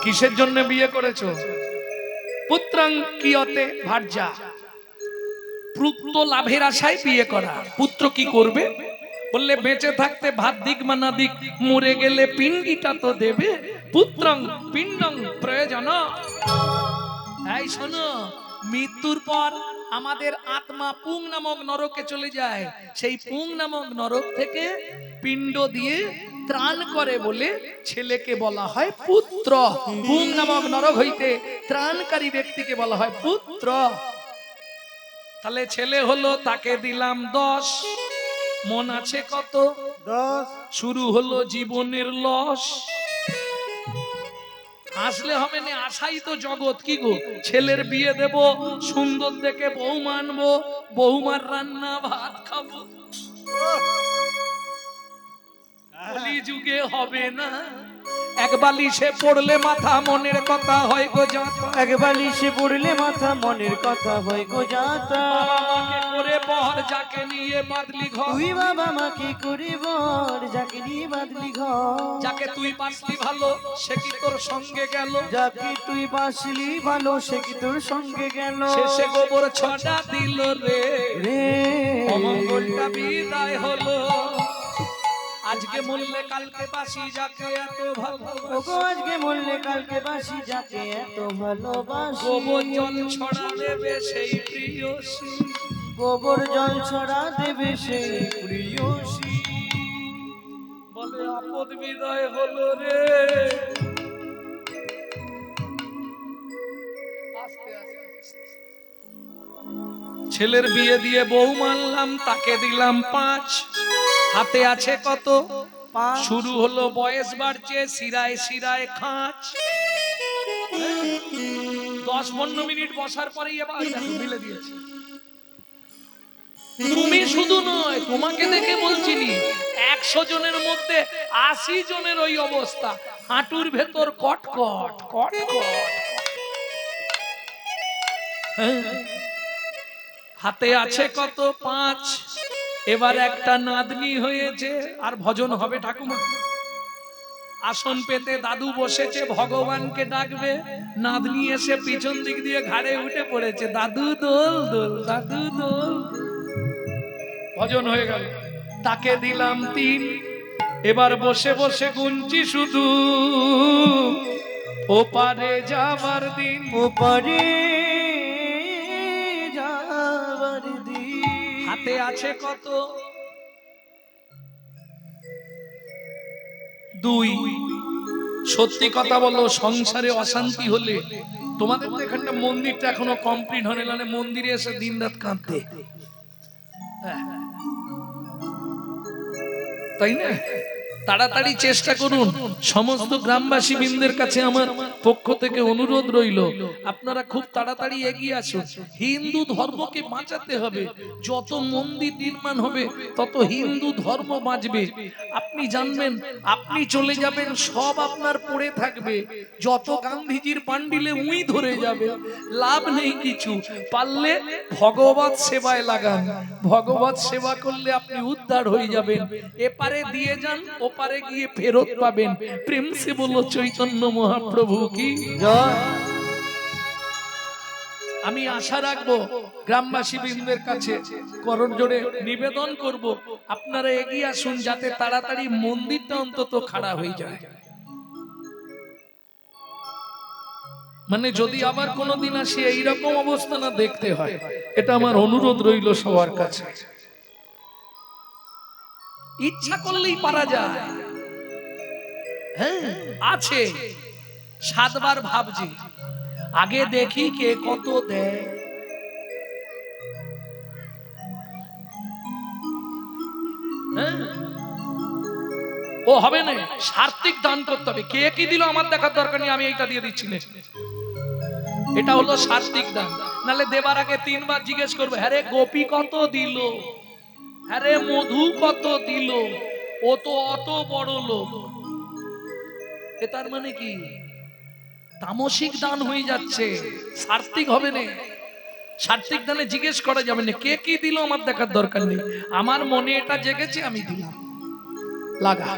কিসের জন্য বিয়ে করেছো? পুত্রাং কিয়তে ভার্যা, পুত্র লাভের আশায় বিয়ে করা। পুত্র কি করবে? বললে বেঁচে থাকতে ভাত দিক মানা দিক, মরে গেলে পিণ্ডটা তো দেবে। পুত্রং পিণ্ডং প্রয়োজন। এই শোনো, মৃত্যুর পর আমাদের আত্মা পুং নামক নরকে চলে যায়। সেই পুং নামক নরক থেকে পিণ্ড দিয়ে ত্রাণ করে বলে ছেলেকে বলা হয় পুত্র। পুং নামক নরক হইতে ত্রাণকারী ব্যক্তিকে বলা হয় পুত্র। তাহলে ছেলে হলো, তাকে দিলাম 10। মন আছে কত? 10। শুরু হলো জীবনের লস। আসলে হবে না, আশাই তো জগৎ। কি গো, ছেলের বিয়ে দেব, সুন্দর দেখে বউ মানবো, বৌমার রান্না ভাত খাবো। কলি যুগে হবে না। এক বালিশে পড়লে মাথা, মনের কথা হয় গো যাতা। এক বালিশে পড়লে মাথা, মনের কথা হয় গো যাতা। বাবা মাকে করে বর, যাকে নিয়ে বাদলি ঘর। তুই বাবা মাকে করে বর, যাকে নিয়ে বাঁধলি ঘর। যাকে তুই বাঁচলি ভালো, সে কি তোর সঙ্গে গেল? যাকে তুই বাঁচলি ভালো, সে কি তোর সঙ্গে গেল? শেষে গোবর ছড়া দিল রে, রে অমঙ্গলটা বিদায় হলো। আজকে মরলে কালকে বাসি, যাকে এত ভালোবাসি। ওগো আজকে মরলে কালকে বাসি, যাকে এত ভালোবাসি। গোবর জল ছড়া দেবে সেই প্রিয়সী, গোবর জল ছড়া দেবে সেই প্রিয়সী। বলে আপদ বিদায় হলো রে। আস্তে আস্তে ছেলের বিয়ে দিয়ে বউ মানলাম, তাকে দিলাম 5। হাতে আছে কত? 5। শুরু হলো বয়স বাড়ছে, শিরায় শিরায় খাঁচ। 10-15 মিনিট বসার পরেই এবার দেখো মিলে দিয়েছে। তুমি শুধু নয়, তোমাকে দেখে বলছিনি, 100 জনের মধ্যে 80 জনের ওই অবস্থা। হাঁটুর ভেতর কটকট কটকট। হাতে আছে কত? 5। এবার একটা নাতনি হয়েছে, আর ভজন হবে ঠাকুমা। আসন পেতে দাদু বসেছে, ভগবানকে ডাকবে। নাতনি এসে পিছন দিক দিয়ে ঘাড়ে উঠে পড়েছে, দাদু দোল দোল, দাদু দোল। ভজন হয়ে গেল। তাকে দিলাম 3। এবার বসে বসে গুনছি শুধু, ওপারে যাবার দিন। ওপারে যাবার দিন। হাতে আছে কত? 2। সত্যি কথা বলো, সংসারে অশান্তি হলে, তোমাদের তো এখানটা মন্দিরটা এখনো কমপ্লিট হয়নি, মানে মন্দিরে এসে দিন রাত কাঁদতে, তাই না? তাড়াতাড়ি চেষ্টা করুন। সমস্ত গ্রামবাসী বৃন্দের কাছে আমার পক্ষ থেকে অনুরোধ রইল, আপনারা খুব তাড়াতাড়ি এগিয়ে আসুন। হিন্দু ধর্মকে বাঁচাতে হবে। যত মন্দির নির্মাণ হবে, তত হিন্দু ধর্ম বাঁচবে। আপনি জানবেন, আপনি চলে যাবেন, সব আপনার পড়ে থাকবে। যত গান্ধীজির পান্ডিলে উই ধরে যাবে, লাভ নেই কিছু। পারলে ভগবত সেবায় লাগান। ভগবত সেবা করলে আপনি উদ্ধার হয়ে যাবেন। এপারে দিয়ে যান, ওপারে গিয়ে ফেরত পাবেন। প্রেম সে বলো চৈতন্য মহাপ্রভু কি জয়। আমি আশা রাখবো, গ্রামবাসী বৃন্দের কাছে করণ জোড়ে নিবেদন করব, আপনারা এগিয়ে আসুন, যাতে তাড়াতাড়ি মন্দিরটা অন্তত খাড়া হয়ে যায়। মানে যদি আবার কোনোদিন আসি এইরকম অবস্থা না দেখতে হয়, এটা আমার অনুরোধ রইল সবার কাছে। ইচ্ছা করলেই পারা যায়। হ্যাঁ আছে, 7 বার ভাবছি, আগে দেখি কে কত দেয়। ও হবে না, সার্থিক দান করতে হবে। কে কি দিল আমার দেখার দরকার নেই, আমি এইটা দিয়ে দিচ্ছি না। এটা হলো সার্থিক দান। নালে দেবার আগে 3 বার জিজ্ঞেস করবে, হ্যাঁ রে গোপী কত দিল, হ্যাঁ রে মধু কত দিল, ও তো অত বড় লোক। এ তার মানে কি? তামসিক দান হয়ে যাচ্ছে, সার্থিক হবে না। সার্থিক দানে জিজ্ঞেস করা যাবে না, কে কি দিল আমার দেখার দরকার নেই। আমার মনে এটা জেগেছে, আমি দিলাম, লাগা।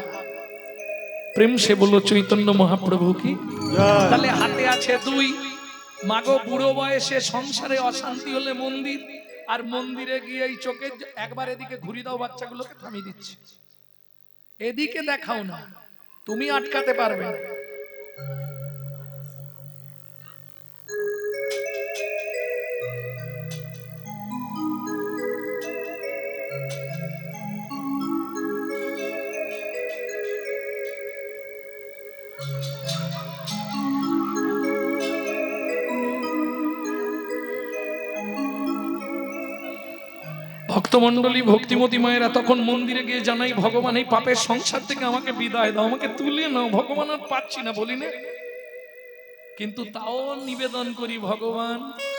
প্রেম সে বলল চৈতন্য মহাপ্রভু কি। তাহলে হাতে আছে দুই, মাগো বুড়ো বয়সে সংসারে অশান্তি হলে মন্দির, আর মন্দিরে গিয়ে এই চোখে একবার এদিকে ঘুরি দাও, বাচ্চাগুলোকে থামিয়ে দিচ্ছে, এদিকে দেখাও না, তুমি আটকাতে পারবে না। ভক্তমন্ডলী ভক্তিমতী মায়েরা তখন মন্দিরে গিয়ে জানাই, ভগবান এই পাপের সংসার থেকে আমাকে বিদায় দাও, আমাকে তুলে নাও, ভগবান আর পাচ্ছি না, বলি না। কিন্তু তাও নিবেদন করি, ভগবান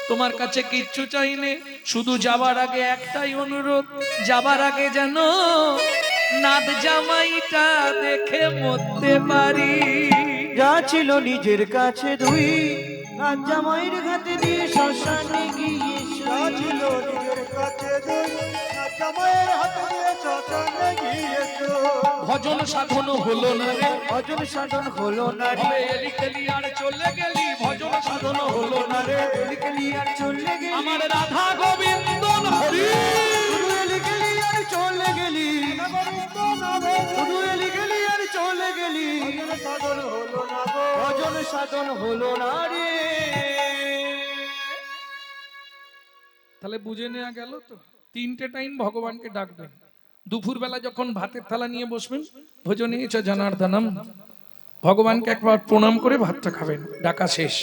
তোমার কাছে কিচ্ছু চাইনে, শুধু যাবার আগে একটাই অনুরোধ, যাবার আগে যেন নাদ জামাইটা দেখে মরতে পারি। যা ছিল নিজের কাছে দুই, নাচ জামাইয়ের হাতে দিয়ে শ্মশানে গিয়ে যা ছিল নিজের কাছে দুই, নাচ জামাইয়ের হাতে দিয়ে শ্মশানে গিয়েছো। ভজন সাধন হলো না রে, ভজন সাধন হলো না রে, হবে এলি কেলি আর চলে গেলি, ভজন সাধন হলো না রে, এলিকেলি আর চলে গেলি, আমার রাধা গোবিন্দ হরি, শুধু এলিকেলি আর চলে গেলি, শুধু এলিকেলি আর চলে গেলি, সাধন হলো না গো। ভজন সাধন হলো না রে। তাহলে বুঝে নেওয়া গেল তো, তিনটে টাইম ভগবানকে ডাকবেন। দুপুর বেলা যখন ভাতের থালা নিয়ে বসবেন, ভোজনে চ জনার্দনম, ভগবানকে একবার প্রণাম করে ভাতটা খাবেন, ডাকা শেষ।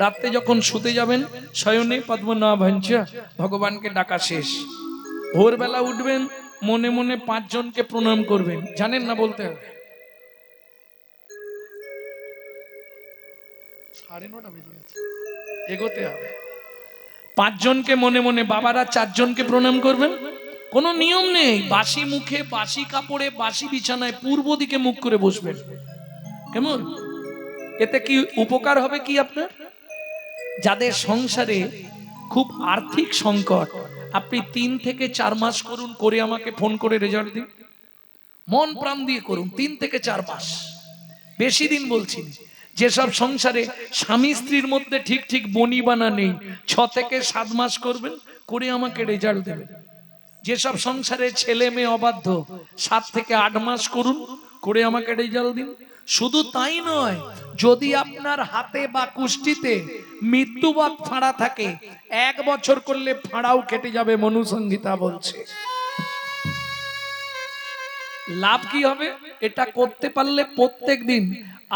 রাত্রে যখন শুতে যাবেন, শয়নে পদ্মনাভঞ্চ, ভগবানকে ডাকা শেষ। ভোরবেলা উঠবেন, মনে মনে 5 জনকে প্রণাম করবেন, জানেন না বলতে হবে। 9:30 বেজে গেছে, এগোতে হবে। 5 জনকে মনে মনে, বাবারা 4 জনকে প্রণাম করবেন। কোনো নিয়ম নেই, বাসি মুখে, বাসি কাপড়ে, বাসি বিছানায় পূর্ব দিকে মুখ করে বসবেন, কেমন? এতে কি উপকার হবে কি আপনার? যাদের সংসারে খুব আর্থিক সংকট, আপনি 3 থেকে 4 মাস করুন, করে আমাকে ফোন করে রেজাল্ট দিন, মন প্রাণ দিয়ে করুন, 3 থেকে 4 মাস, বেশি দিন বলছি। যেসব সংসারে স্বামী স্ত্রীর মধ্যে ঠিক ঠিক বনিবানা নেই, 6 থেকে 7 মাস করবেন, করে আমাকে রেজাল্ট দেবেন। যেসব সংসারে ছেলে মেয়ে অবাধ্য, 7 থেকে 8 মাস করুন, করে আমাকে রেজাল্ট দিন। শুধু তাই নয়, যদি আপনার হাতে বা কুষ্টিতে মৃত্যুবাদ ফাঁড়া থাকে, 1 বছর করলে ফাঁড়াও কেটে যাবে, মনুসংহিতা বলছে। লাভ কি হবে? এটা করতে পারলে প্রত্যেক দিন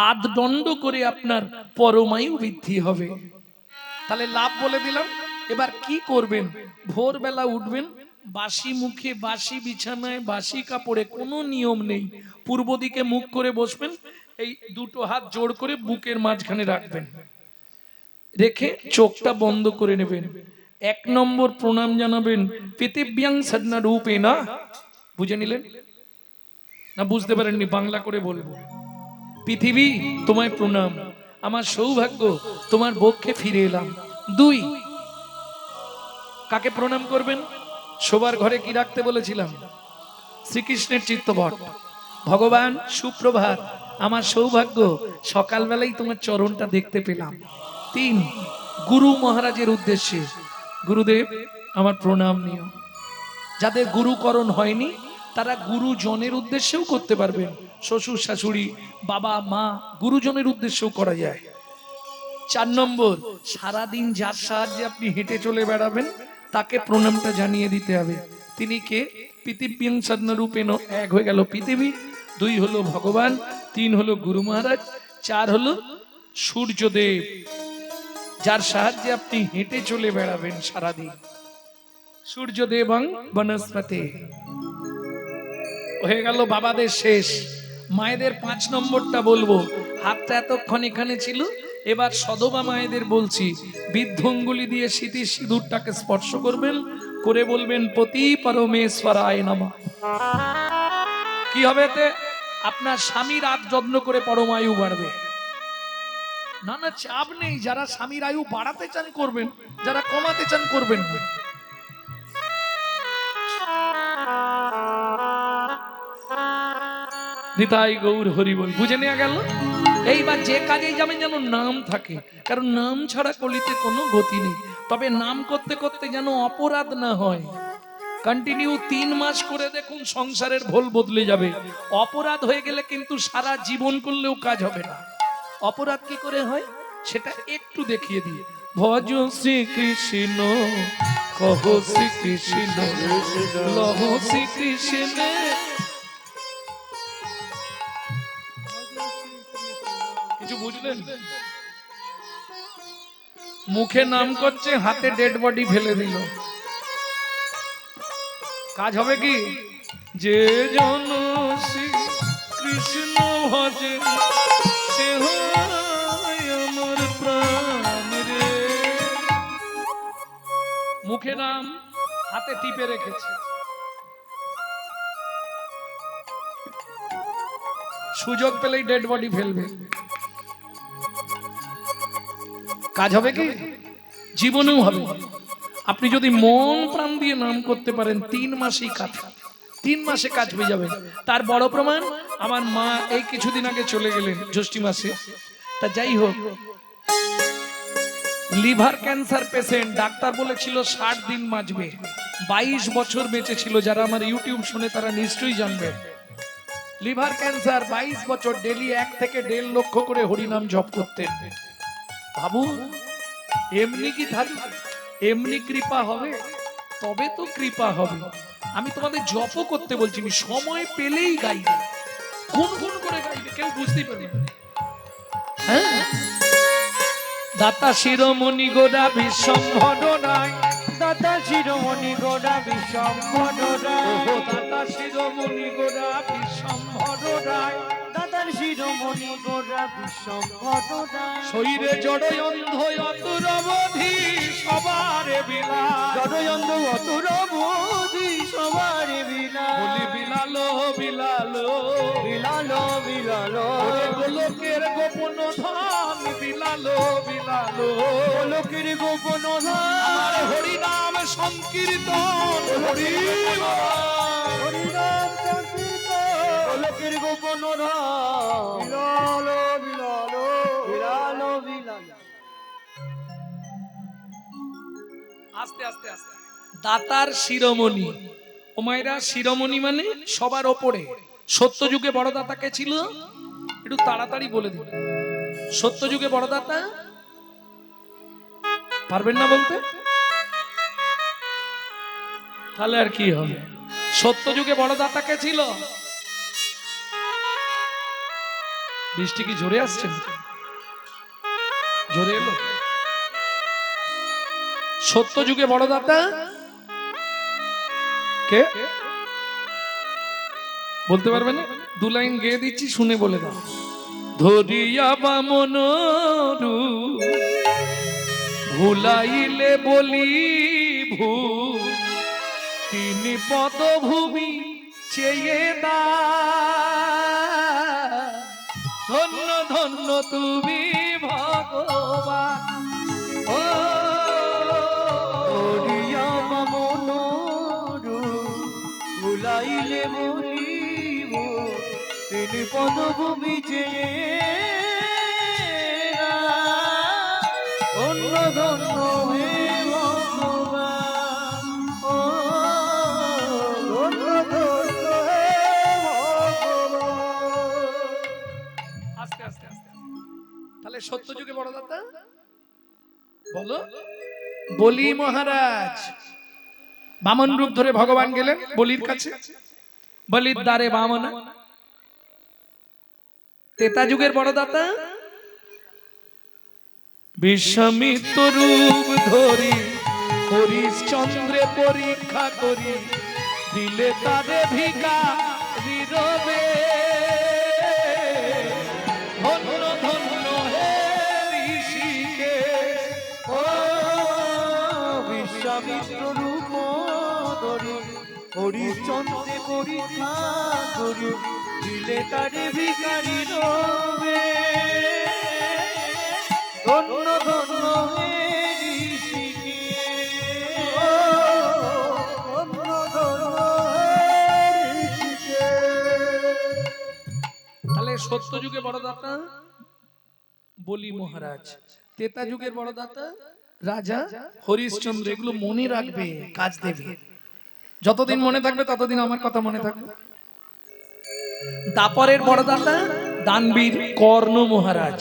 8 দণ্ড করে আপনার পরমায়ু বৃদ্ধি হবে। তাহলে লাভ বলে দিলাম। এবার কি করবেন? ভোরবেলা উঠবেন, বাসি মুখে, বাসি বিছানায়, বাসি কাপড়ে, কোনো নিয়ম নেই, পূর্ব দিকে মুখ করে বসবেন, এই দুটো হাত জোড় করে বুকের মাঝখানে রাখবেন, রেখে চোখটা বন্ধ করে নেবেন। 1 নম্বর প্রণাম জানাবেন, পৃথিব্যাং সদনা রূপে না। বুঝে নিলেন না? বুঝতে পারেননি? বাংলা করে বলবো, পৃথিবী তোমায় প্রণাম, আমার সৌভাগ্য তোমার বক্ষে ফিরে এলাম। 2, কাকে প্রণাম করবেন? শোবার ঘরে কি রাখতে বলেছিলাম? শ্রীকৃষ্ণের চিত্তপট। ভগবান সুপ্রভাত, আমার সৌভাগ্য সকালবেলাই তোমার চরণটা দেখতে পেলাম। 3, গুরু মহারাজের উদ্দেশ্যে, গুরুদেব আমার প্রণাম নিও। যাদের গুরুকরণ হয়নি তারা গুরুজনের উদ্দেশ্যেও করতে পারবেন, শ্বশুর শাশুড়ি, বাবা মা, গুরুজনের উদ্দেশ্যেও করা যায়। 4 নম্বর, সারাদিন যার সাহায্যে আপনি হেঁটে চলে বেড়াবেন তাকে প্রণামটা জানিয়ে দিতে হবে। তিনি কে? পৃথিবীং সদনরূপেণ, 1 হয়ে গেল পৃথিবী, 2 হলো ভগবান, 3 হলো গুরু মহারাজ, 4 হলো সূর্যদেব, যার সাহায্যে আপনি হেঁটে চলে বেড়াবেন সারাদিন। সূর্যদেবং বনস্পতে হয়ে গেল বাবাদের শেষ। মায়েদের 5 নম্বরটা বলবো, হাতটা এতক্ষণ এখানে ছিল, এবার সধবা মায়েদের বলছি, বৃদ্ধঙ্গুলি দিয়ে স্মৃতির সিঁদুরটাকে স্পর্শ করবেন, করে বলবেন পতি পরমেশ্বরায় নমঃ। কি হবে এতে? আপনার স্বামীর আজ যত্ন করে পরমায়ু বাড়বে। না না, চাপ নেই, যারা স্বামীর আয়ু বাড়াতে চান করবেন, যারা কমাতে চান করবেন না। নিতাই গৌর হরি বল। বুঝে নেওয়া গেল। এইবার যে কাজেই যাবেন যেন নাম থাকে, কারণ নাম ছাড়া কলিতে কোনো গতি নেই। তবে নাম করতে করতে যেন অপরাধ না হয়। কন্টিনিউ 3 মাস করে দেখুন, সংসারের ভোল বদলে যাবে। অপরাধ হয়ে গেলে কিন্তু সারা জীবন করলেও কাজ হবে না। অপরাধ কি করে হয় সেটা একটু দেখিয়ে দিই। ভজ শ্রীকৃষ্ণ, কহ শ্রীকৃষ্ণ, লহ শ্রীকৃষ্ণ। কিছু বুঝলেন? মুখে নাম করছে, হাতে ডেড বডি ফেলে দিল, কাজ হবে কি? যে জন শ্রী কৃষ্ণ ভজে সে হয় আমার প্রাণ রে। মুখে নাম, হাতে টিপে রেখেছে, সুযোগ পেলেই ডেড বডি ফেলবে। কাজ হবে কি? জীবনেও হবে। আপনি যদি মন প্রাণ দিয়ে নাম করতে পারেন 3 মাসেই কাজ, 3 মাসে কাজ হয়ে যাবে। তার বড় প্রমাণ আমার মা এই কিছুদিন আগে চলে গেলেন জ্যৈষ্ঠ মাসে। তা যাই হোক, লিভার ক্যান্সার পেশেন্ট, ডাক্তার বলেছিল 60 দিন বাঁচবে। 22 বছর বেঁচে ছিল। যারা আমার ইউটিউব শুনে তারা নিশ্চয়ই জানবে। লিভার ক্যান্সার, 22 বছর, ডেলি 1 থেকে 1.5 লক্ষ করে হরিনাম জপ করতেন। ভাবু, এমনি কি থাকি, এমনি কৃপা হবে? তবে তো কৃপা হবে। আমি তোমাদের জপও করতে বলছি, সময় পেলেই গাইবে, গুনগুন করে গাইবে, কেউ বুঝতেই পারবে না। হ্যাঁ, দাতা শিরোমণি গোরা বিশ্বম্ভর রায়, দাতা শিরোমণি গোরা বিশ্বম্ভর রায়, দাতা শিরোমণি গোরা বিশ্বম্ভর রায়, দাতার শিরোমণি গোরা বিশ্বম্ভর রায়। শরীরে জড় অন্ধ অতুরবধি সবারে বিলায়, জড়য়ন্ধ অতুর বোধি সবারে বলি বিলায়, বিলালো বিলালো বিলালো বিলালো, ওরে গোলকের গোপন ধন বিলালো বিলালো, লোকের গোপন আমার হরি নাম সংকীর্তন, হরি হরিনাম সংকীর্তন, লোকের গোপন বিলালো বিলালো বিলালো বিলালো। আস্তে আস্তে আস্তে। দাতার শিরোমণি, ও মায়েরা, শিরোমণি মানে সবার ওপরে। সত্য যুগে বড় দাতা কে ছিল? একটু তাড়াতাড়ি বলে দিন। সত্য যুগে বড় দাতা পারবেন না বলতে? তাহলে আর কি হবে? সত্য যুগে বড় দাতা কে ছিল? বৃষ্টি কি জোরে আসছে? জোরে এলো? সত্য যুগে বড় দাতা কে বলতে পারবে না? 2 লাইন গেয়ে দিচ্ছি, শুনে বলে দাও। ধরিয়া বামন ভুলাইলে বলি ভূ, তিনি পদভূমি চেয়ে দা, ধন্য ধন্য তুমি ভগবান। ও হরিয়া বামন ভুলাইলে বলিব, তিনি পদভূমি চেয়ে ধন্য ধন্য হে ভগবান, ও ধন্য ধন্য হে ভগবান। আস্তে আস্তে আস্তে। তাহলে সত্য যুগে বড় দাতা বলো? বলি মহারাজ বামন রূপ ধরে ভগবান গেলেন বলির কাছে। বলির দ্বারে বামনা। তেতা যুগের বড় দাতা বিশ্বামিত্র রূপ ধরি হরিশ্চন্দ্রে পরীক্ষা করি, দিলে তারে ভিকা নীরবে। ধন্য ধন্য হে ঋষিকে, ও বিশ্বামিত্র রূপ ধরি হরিশ্চন্দ্রে পরীক্ষা করি, দিলে তারে ভিখারি রবে। ধন্য ধন্য হে ঋষিকে, ধন্য ধন্য হে ঋষিকে। যুগে বড় দাতা বলি মহারাজ, ত্রেতা যুগের বড় দাতা রাজা হরিশ্চন্দ্র। এগুলো মনে রাখবে, কাজ দেবে। যতদিন মনে থাকবে ততদিন আমার কথা মনে থাকবে। দাপরের বড় দাতা দানবীর কর্ণ মহারাজ,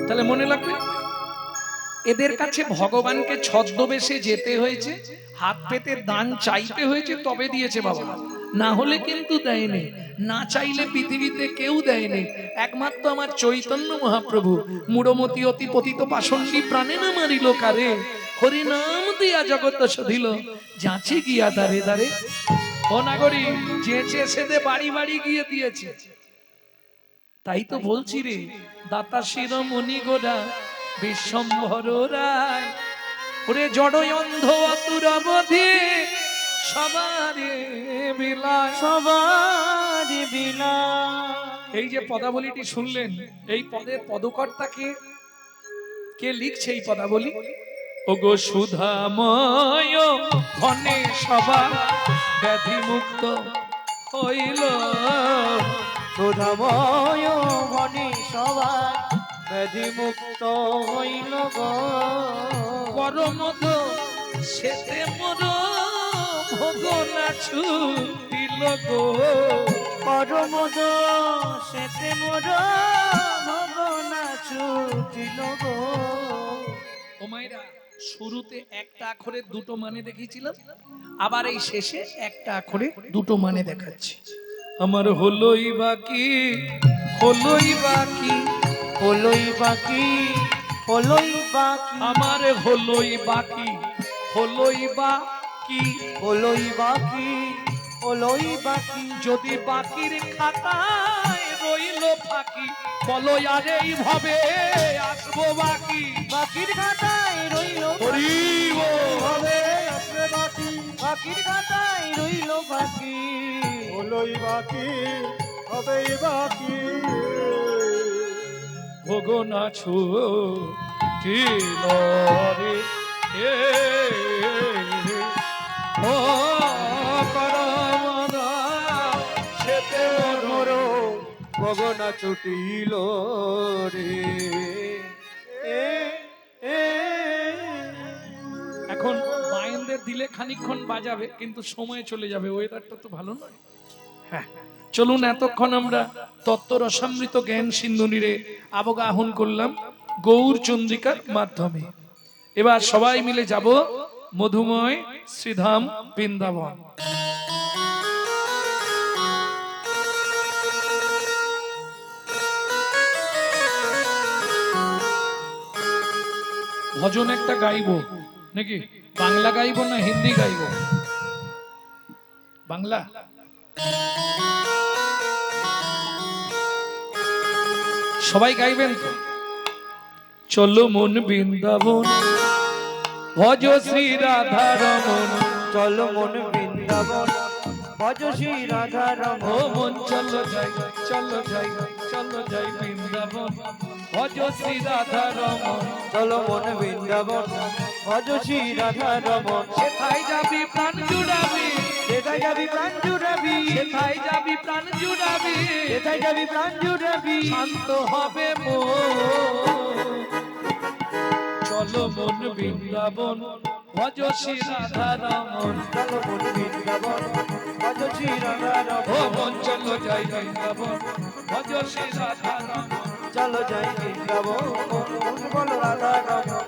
তাহলে মনে রাখবে। এদের কাছে ভগবানকে ছদ্মবেশে যেতে হয়েছে, হাত পেতে দান চাইতে হয়েছে, তবে দিয়েছে বাবা, না হলে কিন্তু দেয়নি। না চাইলে পৃথিবীতে কেউ দেয়নি, একমাত্র আমার চৈতন্য মহাপ্রভু। মূঢ়মতি অতি পতিত পাষণ্ডী প্রাণে না মারিল কারে, হরি নাম দিয়া জগৎ সধিল, যাচে গিয়া দারে দারে। ও নাগরী, যেচে সেদে বাড়ি বাড়ি গিয়ে দিয়েছে। তাই তো বলছি রে, দাতা শিরোমণি গোরা বিশ্বম্ভর রায়, ওরে জড় অন্ধ অতুর অবধি সবারে বিলায়, সবারে বিলায়। এই যে পদাবলীটি শুনলেন, এই পদের পদকর্তাকে কে লিখছে এই পদাবলী? ওগো সুধাময় ধনে সবা ব্যাধি মুক্ত হইল, সুধাময় ভনে সবাই ব্যাধি মুক্ত হইল গো। পরমদ সেতে মোর ভোগনা ছুটিল গো, পরমদ সেতে মোর ভগনা ছুটিল গো। ও মায়েরা, শুরুতে একটা আখরে দুটো মানে দেখিয়েছিলাম, আবার এই শেষে একটা আখরে দুটো মানে দেখাচ্ছি। আমার হলোই বাকি, হলোই বাকি, হলোই বাকি, হলোই বাকি, আমার হলোই বাকি, হলোই বাকি, হলোই বাকি, হলোই বাকি। যদি বাকির খাতায় রইল ফাঁকি, বলো আর এইভাবে আসবো বাকি। বাকির খাতায় রইল হরি বল। হবে আসবে বাকি, বাকির খাতায় রইল বাকি। হলোই বাকি, হবেই বাকি। ভোগনা ছুটিল রে এ, ও পরমদা সেতে মোর গগনা ছুটিল রে এ এ। এখন বায়নদের দিলে খানিকক্ষণ বাজাবে, কিন্তু সময় চলে যাবে, ওয়েদারটা তো ভালো নয়। হ্যাঁ, চলুন এতক্ষণ আমরা তত্ত্ব রসামৃত জ্ঞান সিন্ধুনিরে আবগাহন করলাম গৌর চন্দ্রিকার মাধ্যমে। এবার সবাই মিলে যাব মধুময় শ্রীধাম বৃন্দাবন। ভজন একটা গাইবো নাকি? বাংলা গাইবো না হিন্দি গাইবো? বাংলা। সবাই গাইবেন তো? চলো মন বৃন্দাবন, ভজ শ্রী রাধা রমন। চলো মন বৃন্দাবন, ভজ শ্রী রাধা ও রমন। মন চলো যাই, চলো যাই, চলো যাই বৃন্দাবন, ভজ শ্রী রাধা রমন। চলো মন বৃন্দাবন, ভজ শ্রী রাধা রমন। সেথায় যাবি প্রাণ জুড়াবি, সেথায় যাবি প্রাণ জুড়াবি, সেথায় যাবি প্রাণ জুড়াবি, সেথায় যাবি প্রাণ জুড়াবি। শান্ত হবে মন। চলো মন বৃন্দাবন, ভজ শ্রী রাধা রমন। চলো মন বৃন্দাবন, ভজ শ্রী রাধা ও রমন। মন চলো যাই বৃন্দাবন, ভজ শ্রী রাধা রমন। চলো যাই বৃন্দাবন, মন বলো রাধা রমন।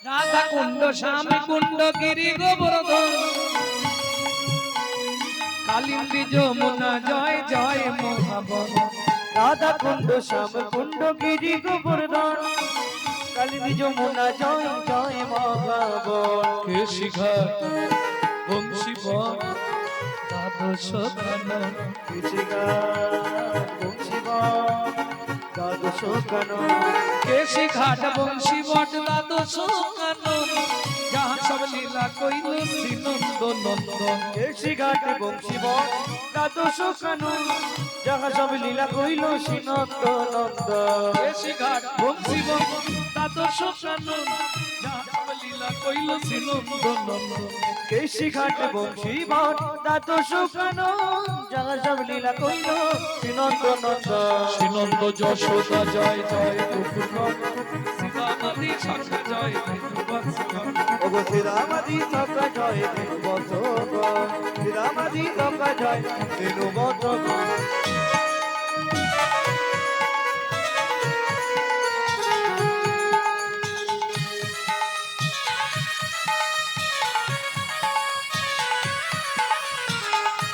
রাধা কুণ্ড শ্যাম কুণ্ড গিরি গোবর্ধন, কালিন্দী যমুনা জয় জয় মহাবন। রাধা কুণ্ড শ্যাম কুণ্ড গিরি গোবর্ধন, কালিন্দী যমুনা জয় জয় মহাবন। কে শিখা বংশী বন, দ্বাদশ কানন। কৃষিকা বংশীবন, দ্বাদশ দ্বাদশ কানন কেশি ঘাট বংশী বট দ্বাদশ কানন যাহা সব লীলা কইল শ্রীনন্দ নন্দন কেশি ঘাট বংশী বট দ্বাদশ কানন যাহা সব লীলা কইল শ্রীনন্দ নন্দন কেশি ঘাট বংশী বট দ্বাদশ কানন যাহা সব লীলা কইল শ্রীনন্দ নন্দন কেশি ঘাট বংশী বট দ্বাদশ কানন যাহা সব লীলা কইল শ্রীনন্দ নন্দন শ্রীনন্দ যশোদা জয় জয় গোকুল সীতামাদি শাখা জয় বৎসগণ ওগো শ্রীরামাদি সকা জয় দিনু বৎসগণ শ্রীরামাদি সকা জয় দিনু বৎসগণ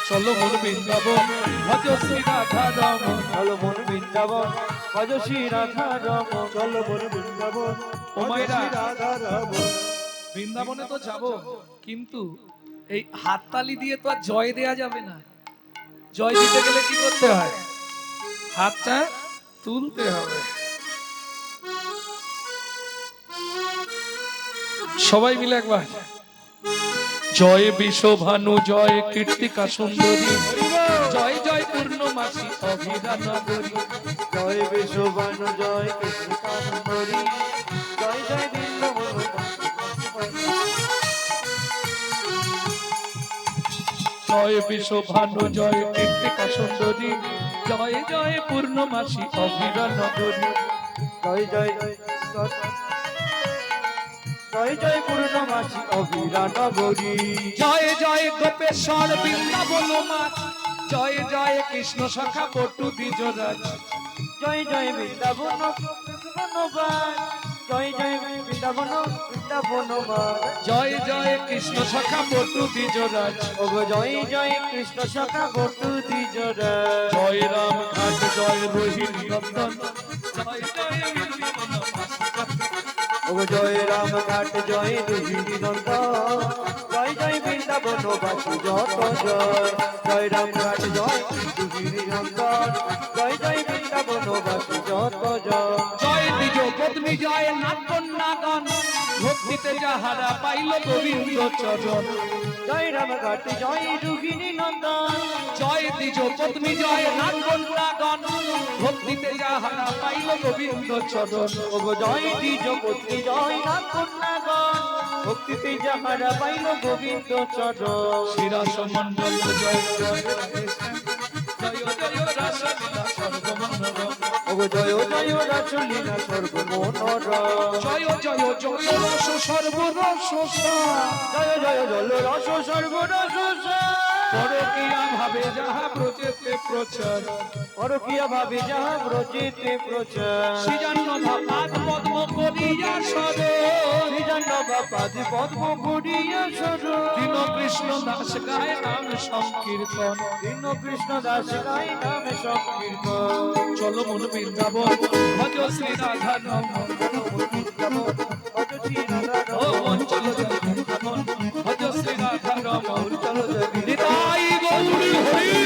চলো মোর বৃন্দাবন ভজ শ্রী রাধা রমন চলো মন বৃন্দাবন ভজ শ্রী রাধা রমন চলো বন বৃন্দাবন ও মায়েরা। রাধা রমন বৃন্দাবনে তো যাব, কিন্তু এই হাততালি দিয়ে তো আর জয় দেয়া যাবে না। জয় দিতে গেলে কি করতে হয়? হাতটা তুলতে হবে। সবাই মিলে একবার জয় বিশ্বভানু জয় কীর্তিকা সুন্দরী জয় জয় পূর্ণমাসী অভিরা নগরী জয় বিশ্ববান জয় কৃষ্ণা সুন্দরী জয় জয় বৃন্দাবন জয় বিশ্বভানু জয় কীর্তিকা সুন্দরী জয় জয় পূর্ণমাসী অভিরা নগরী জয় জয় জয় জয় পূর্ণমাসী অভিরা নগরী জয় জয় গোপেশ্বর বৃন্দাবন মাছ জয় জয় কৃষ্ণ সখা পটু দ্বিজরাজ জয় জয় বৃন্দাবন বৃন্দাবন জয় জয় বৃন্দাবন বৃন্দাবন জয় জয় কৃষ্ণ সখা পটু দ্বিজরাজ ওগো জয় জয় কৃষ্ণ সখা বটু দ্বিজরা জয় রাম ঘাট জয় রোহিণী নন্দন জয় জয় বৃন্দাবন ওগো জয় রাম ঘাট জয় রোহিণী নন্দন জয় জয় বৃন্দাবন বাসী যত জয় জয় রাম ঘাট জয় রোহিণী নন্দন জয় জয় বৃন্দাবন বাসী যত জয় জয় দ্বিজ পত্নী জয় নাগন ভক্তিতে যাহারা পাইল গোবিন্দ চরণ জয় রাম ঘাট জয় রোহিণী নন্দন জয় দ্বিজ পত্নী জয় নাগন ভক্তিতে যাহারা পাইল গোবিন্দ চরণ ওগো জয় দ্বিজ পত্নী জয় নাম কন্যাগণ ভক্তিতে যাহারা পাইল গোবিন্দ চরণ শিরাস মণ্ডল জয় জয় জয় জয় রাসলীলা সর্বমনোরম ওগো জয় জয় রাসলীলা সর্বমনোরম জয় জয় জয় রস সর্বরস জয় জয় জল রস সর্বরস পরকিয়া ভাবে যাহা ব্রজেতে প্রচার পরকিয়া ভাবে যাহা ব্রজেতে প্রচার সৃজন্য ভাপাদ পদ্ম করিয়া সরণ শ্রীজন্য বাপাদি পদ্ম করিয়া সর দীন কৃষ্ণ দাস গায় নাম সংকীর্তন দীন কৃষ্ণ দাস গাই নামে সংকীর্তন চলো মন বৃন্দাবন ভজ শ্রী রাধা রমন ও মন চলো বৃন্দাবন ভজ শ্রী রাধা রমন নিতাই গৌরী হরি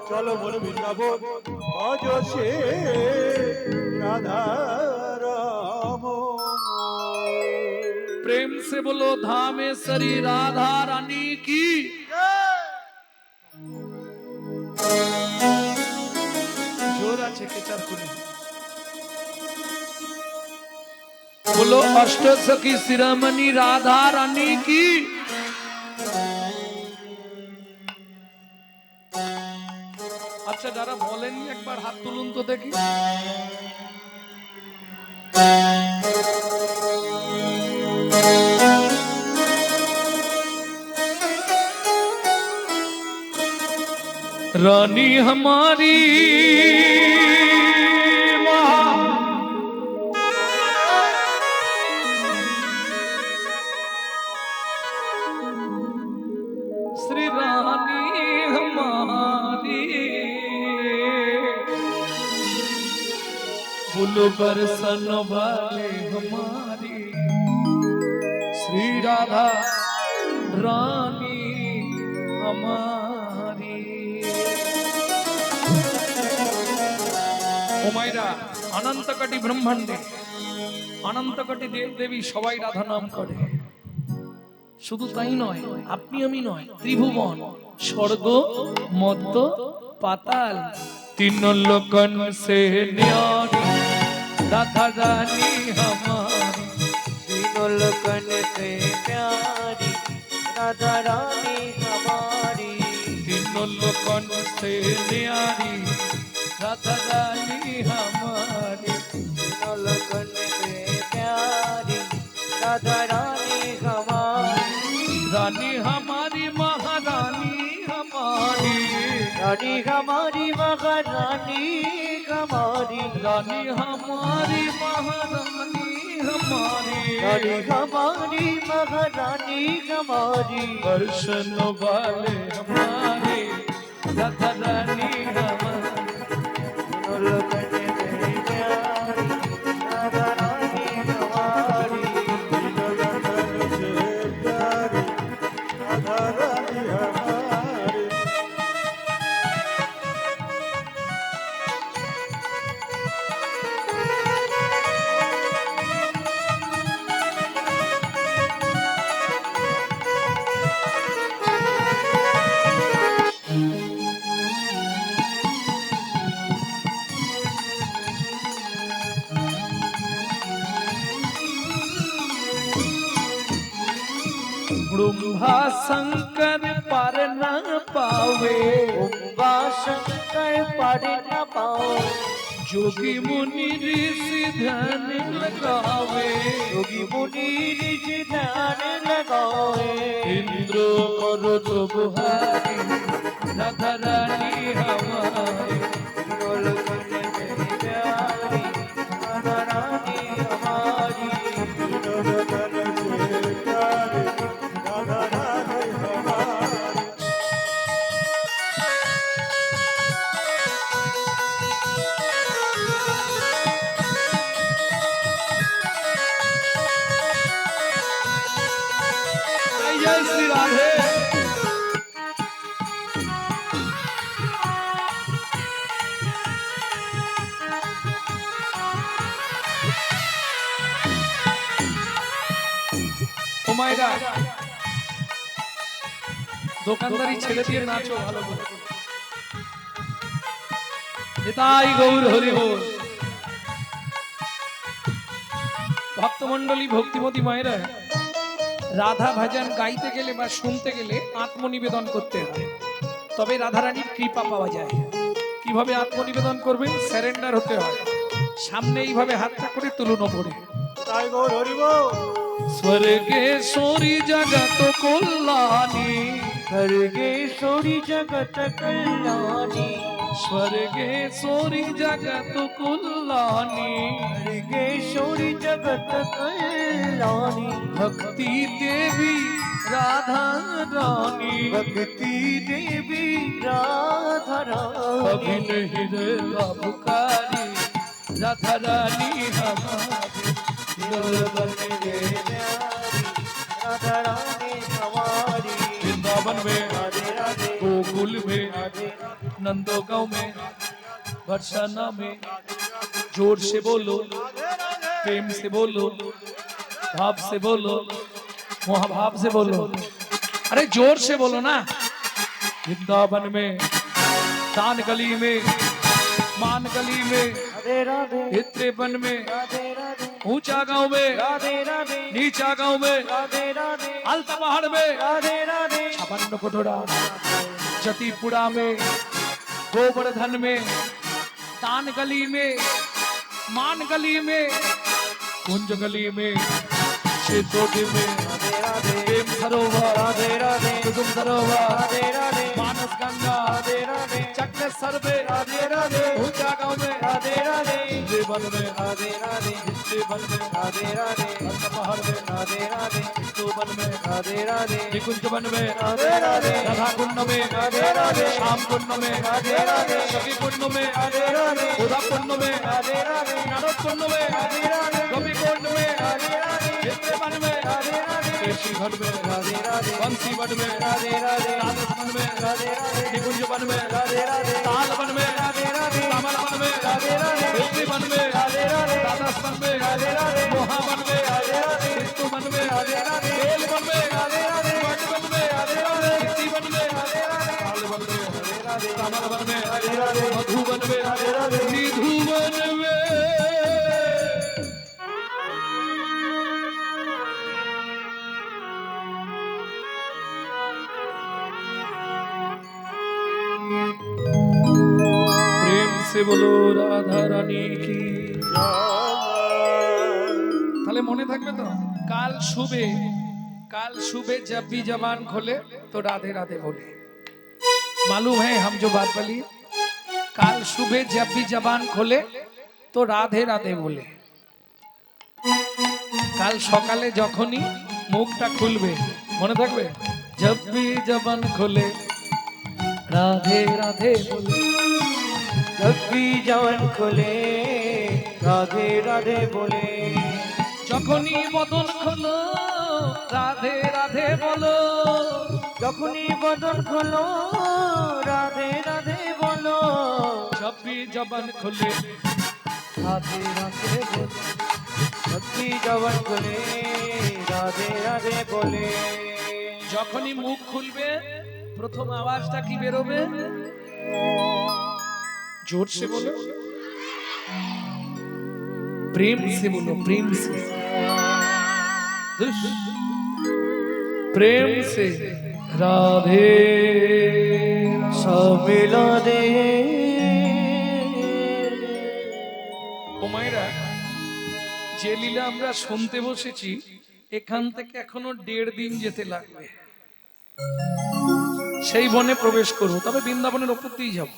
চলো বন বৃন্দাবন ভজ সে রাধা রমন प्रेम से बोलो धामेश्वरी राधा रानी की जोर আছে কেচার করে बोलो अष्ट सखी शिरोमणि राधा रानी की আচ্ছা যারা বলেননি একবার হাত তুলুন তো দেখি रानी हमारी श्री रानी हमारी फूल बरसन वाले हमारी श्री राधा रानी हमारी। ও মায়েরা, অনন্ত কোটি ব্রহ্মাণ্ডে অনন্ত কোটি দেব দেবী সবাই রাধা নাম করে। শুধু তাই নয়, আপনি আমি নয়, ত্রিভুবন, স্বর্গ, মর্ত্য, পাতাল, तीन लोकन से न्यारी राधा रानी हमारी। तीनों लोकन से प्यारी राधा रानी हमारी। तीनों लोकन से न्यारी राधा रानी हमारी। तीनों लोकन से प्यारी राधा रानी हमारी। रानी हमारी महारानी हमारी। रानी हमारी महारानी हमारी। रानी हमारी महारानी हमारी। रानी हमारी महारानी हमारी। दर्शन वाले हमारे राधा रानी हमारी। तीनों लोकन से प्यारी राधा रानी हमारी। तीनों लोकन से प्यारी राधा रानी हमारी। ब्रह्मा शंकर पर न पावे। उम्बा शंकर पर न पाओ। जोगी मुनि ऋषि ध्यान लगावे। योगी मुनि ऋषि ध्यान लगावे। इंद्र करो तो बुहारी राधा रानी हमारी। तीनों लोकन से प्यारी राधा रानी हमारी। तीनों लोकन से प्यारी राधा रानी हमारी। जय श्री राधे। মায়েরা, দোকানদারি ছেড়ে দিয়ে নাচো ভালো করে। নিতাই গৌর হরি বল। ভক্তমণ্ডলী, ভক্তিমতী মায়েরা, রাধা ভজন গাইতে গেলে বা শুনতে গেলে আত্মনিবেদন করতে হয়, তবে রাধারানীর কৃপা পাওয়া যায়। কিভাবে আত্মনিবেদন করবেন? স্যারেন্ডার হতে হয়। সামনে এইভাবে হাতটা করে তুলুন ওপরে। তাই গৌর হরি বল। स्वर्गेश्वरी जगत कल्याणी। स्वर्गेश्वरी जगत कल्याणी। स्वर्गेश्वरी जगत कल्याणी। स्वर्गेश्वरी जगत कल्याणी। भक्ति देवी राधा रानी। भक्ति देवी राधा रानी। अभिन हृदय लाभकारी राधा रानी हमारी। राधा रानी हमारी। वृंदावन में, राधे राधे। गोकुल में, नंदोगांव में, बरसाना में, जोर से बोलो, प्रेम से बोलो, भाव से बोलो, महाभाव से बोलो। अरे जोर से बोलो ना। वृंदावन में, दान गली में, मान गली में, राधे राधे। हित्रेवन में, राधे राधे। ऊंचा गांव में, राधे राधे। नीचा गांव में, राधे राधे। अलता पहाड़ में, राधे राधे। छपन्न कोठोरा, जतीपुरा में, गोवर्धन में, तान गली में, मान गली में, कुंज गली में, शेतोटी में, राधे राधे। प्रेम सरोवर, राधे राधे। कुसुम सरोवर, राधे राधे। मानस गंगा, राधे राधे। चक्रेश्वर में, राधे राधे। ऊंचा गांव में, राधे राधे। जीवन में, राधे राधे। जीवन में, राधे राधे। अलता पहाड़ में, राधे राधे। वन में, राधे राधे। निकुंज वन में, राधे राधे। राधा कुंड में, राधे राधे। श्याम कुंड में, राधे राधे। सखी कुंड में, राधे राधे। उधा कुंड में, राधे राधे। नारद कुंड में, राधे राधे। गोपी कुंड में, राधे राधे। हित्रे वन में, राधे राधे। केशी घट में, राधे राधे। बंसी वन में, राधे राधे। राधे वन में राधे राधे निकुंज वन में राधे राधे ताल वन में राधे राधे कमल वन में राधे राधे बिल्ली वन में राधे राधे राधस वन में राधे राधे मोहा वन में राधे राधे ऋतु वन में राधे राधे बेल वन में राधे राधे वट वन में राधे राधे सिद्धि वन में राधे राधे ताल वन में राधे कमल वन में राधे राधे मधु वन में राधे राधे निधु वन में प्रेम से बोलो राधा रानी की তাহলে মনে থাকবে তো काल सुबह जब भी जबान खोले तो राधे राधे बोले मालूम है हम जो बात बोली काल सुबह जब भी जबान खोले तो राधे राधे बोले কাল সকালে যখনই মুখটা খুলবে মনে থাকবে जब भी जबान खोले राधे राधे बोले जब भी जवन खोले राधे राधे बोले যখনই বদন খোলো রাধে রাধে বলো যখনই বদন খোলো রাধে রাধে বলো जब भी जबान खोले राधे राधे बोले जब भी जवन खोले राधे राधे बोले যখনই মুখ খুলবে প্রথম আওয়াজটা কি বেরোবে जोर से बोलो प्रेम से बोलो प्रेम से प्रेम से राधे सब मिला दे ও মায়েরা যে লীলা আমরা শুনতে বসেছি এখান থেকে এখনো 1.5 দিন যেতে লাগবে সেই বনে প্রবেশ করব তবে বৃন্দাবনের উপর দিয়েই যাব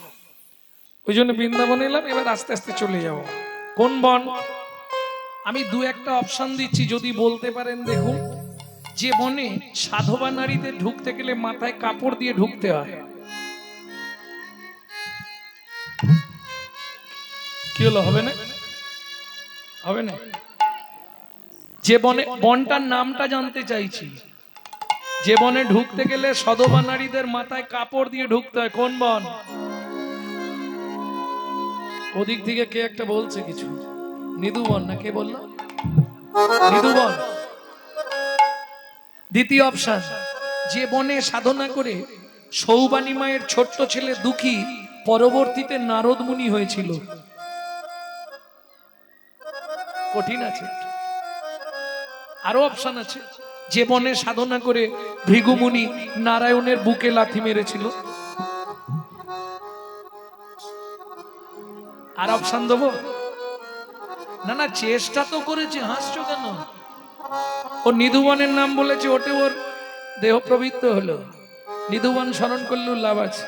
ওই জন্য বৃন্দাবনে এলাম এবার আস্তে আস্তে চলে যাব কোন বন আমি দু একটা অপশন দিচ্ছি যদি বলতে পারেন দেখুন যে বনে সাধবা নারীদের ঢুকতে গেলে মাথায় কাপড় দিয়ে ঢুকতে হয় কি হলো হবে না হবে না যে বনে বনটার নামটা জানতে চাইছি যে বনে ঢুকতে গেলে সধবা নারীদের মাথায় কাপড় দিয়ে ঢুকতে হয় কোন বন ওদিক থেকে কে একটা বলছে কিছু নিধুবন না কে বললো নিধুবন দ্বিতীয় অপশন যে বনে সাধনা করে সৌবানী মায়ের ছোট্ট ছেলে দুঃখী পরবর্তীতে নারদ মুনি হয়েছিল কঠিন আছে আরো অপশন আছে যে বনে সাধনা করে ভৃগু মুনি নারায়ণের বুকে লাথি মেরেছিল আর অপশন দেবো না না চেষ্টা তো করেছে হাসছো কেন ও নিধুবনের নাম বলেছে ওটে ওর দেহ প্রবৃত্ত হলো নিধুবন স্মরণ করলেও লাভ আছে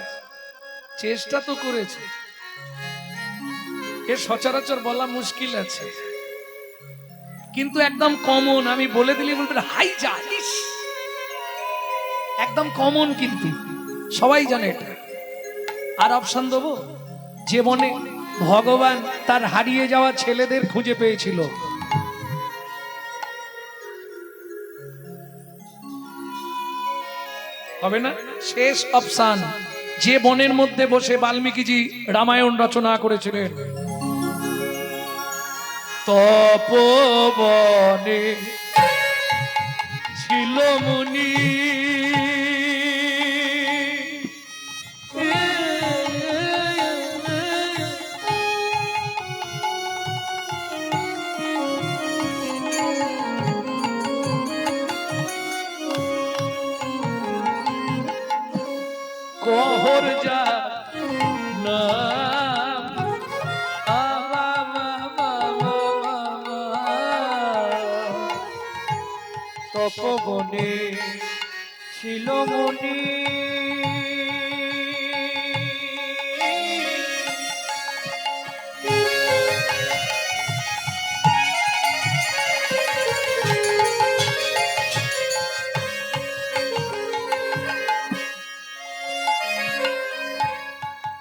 চেষ্টা তো করেছে এর সচরাচর বলা মুশকিল আছে কিন্তু একদম কমন আমি বলে দিলে বলবেন হাই জানিস একদম কমন কিন্তু সবাই জানে এটা আর অপশন দেবো যে বনে ভগবান তার হারিয়ে যাওয়া ছেলেদের খুঁজে পেয়েছিল হবে না শেষ অপশন যে বনের মধ্যে বসে বাল্মীকিজি রামায়ণ রচনা করেছিলেন তপবনে ছিল মুনি কোহর যা নাম তপবনে ছিল মুনি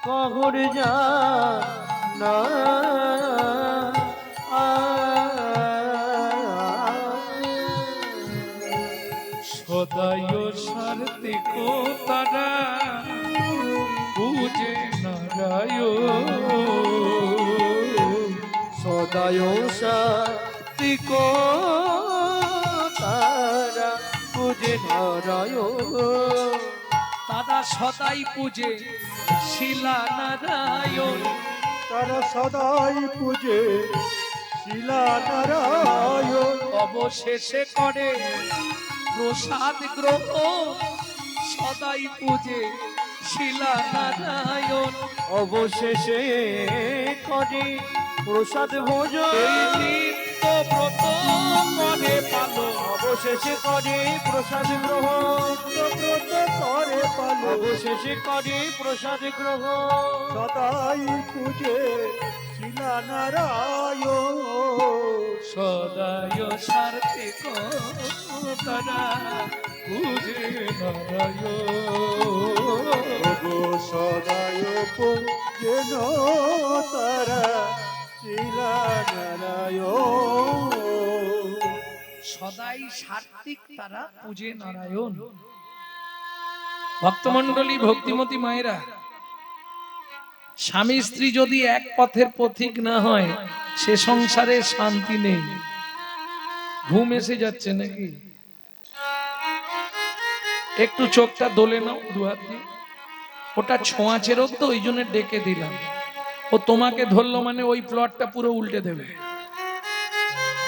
কহর যা না সদায় সারতে কো তারা পূজে নারায়ণ। সদায় সাত্বিক তারা পূজে নারায়ণ। তারা সদাই পূজে শিলা নারায়ণ। তারা সদাই পূজে শিলা নারায়ণ। অবশেষে করে প্রসাদ গ্রহণ, সদাই পূজে শিলা নারায়ণ। অবশেষে করে প্রসাদ ভোজন। এই নিত্য ব্রত করে পালন, অবশেষে করে প্রসাদ গ্রহণ। ব্রত করে পালন। অবশেষে করে প্রসাদ গ্রহণ। সদাই পূজে শিলা নারায়ণ। সদায় সার্থিক তারা পূজে নারায়ণ। গো সদাই পূজে তারা শিলা নারায়ণ। সদাই সাত্বিক তারা পূজে নারায়ণ। ভক্তমণ্ডলী, ভক্তিমতী মায়েরা, স্বামী স্ত্রী যদি এক পথের পথিক না হয় সে সংসারে শান্তি নেই। ঘুম এসে যাচ্ছে নাকি? একটু চোখটা দোলে নাও দুহাত দিয়ে। ওটা ছোঁয়াচে রোগ তো, ওই জন্য ডেকে দিলাম। ও তোমাকে ধরলো মানে ওই প্লটটা পুরো উল্টে দেবে।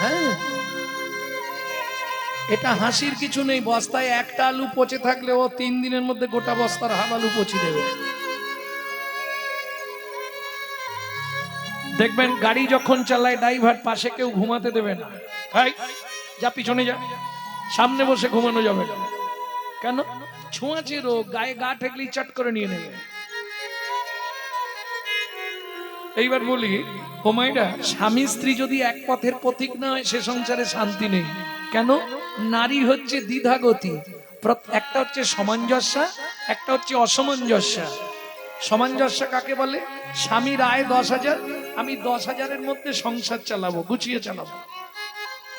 হ্যাঁ, এটা হাসির কিছু নেই। বস্তায় একটা আলু পচে থাকলে ও 3 দিনের মধ্যে গোটা বস্তার হাফ আলু পচি দেবে। দেখবেন গাড়ি যখন চালায় ড্রাইভার পাশে কেউ ঘুমাতে দেবে না। এই, যা পিছনে যা, সামনে বসে ঘুমানো যাবে না। কেন? ছোঁয়াচে রোগ, গায়ে গা ঠেকলি চট করে নিয়ে নেবে। এইবার বলি ও মাইরা, স্বামী স্ত্রী যদি এক পথের পথিক না হয় সে সংসারে শান্তি নেই। কেন? নারী হচ্ছে দ্বিধাগতি। একটা হচ্ছে সামঞ্জস্য, একটা হচ্ছে অসামঞ্জস্য। সামঞ্জস্য কাকে বলে? স্বামীর আয় 10,000, আমি 10,000-এর মধ্যে সংসার চালাবো, গুছিয়ে চালাবো।